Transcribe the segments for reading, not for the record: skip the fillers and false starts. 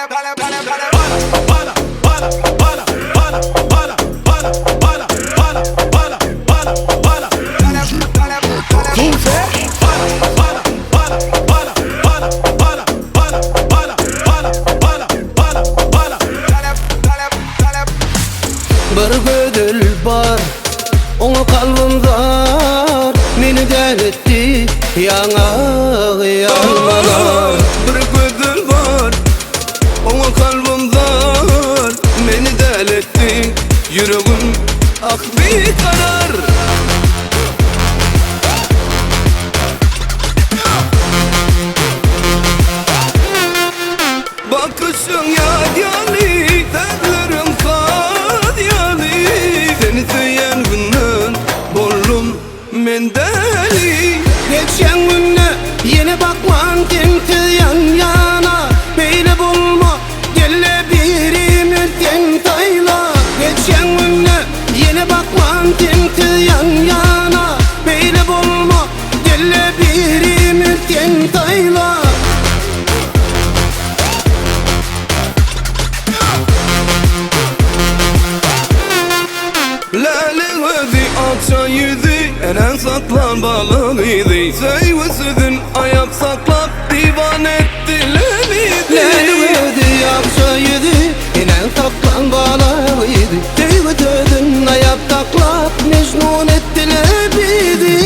Bir ödül var, onu kalbim var, beni deletti yana yana. Bir ödül var, onu kalbim var, beni deletti yüreğim ah bir karar. Bakışın yadyalı, dertlerim kadyalı. Seni söyleyen günden bollum men deli. Geçen günde yine bakman kimse yan yana. Böyle bulma gelle birim ülken tayla. Geçen günde yine bakman kimse yan yana. Böyle bulma gelle birim ülken tayla. Akça yüzü enen saklan balığıydı. Sevgisisin ayak saklap divan ettileriydi. Lelvedi akça yüzü enen saklan balığıydı. Sevgisisin ayak saklap mecnun ettileriydi.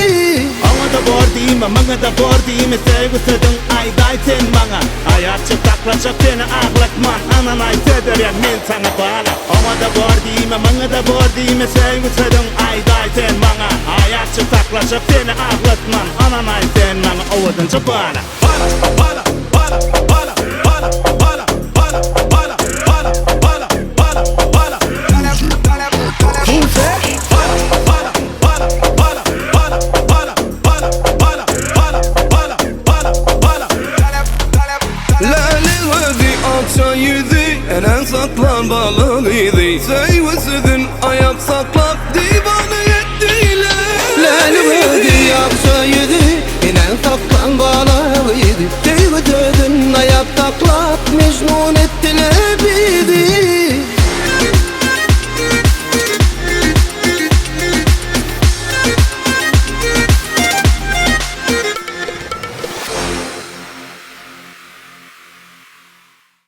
Ama da bor diyeyim, bana da bor diyeyim. Sevgisisin aydaysen bana. Ayakçı taklaşıp beni ağlatman. Anan ay seder ya men sana bağla. Ama da bor diyeyim, bana da bor diyeyim. Sevgisisin aydaysen bana. Ayakçı taklaşıp beni ağlatman. Anan ay sen bana ovudunca bağla. Bağla, bağla, bağla, bağla, bağla, bağla, bağla, bağla, bağla, bağla, bağla, bağla. Kimse? Bağla, bağla, bağla, bağla, bağla, bağla, bağla, bağla, bağla, bağla, bağla, bağla. Lale verdi akça yüzü enen saklan balığıydı.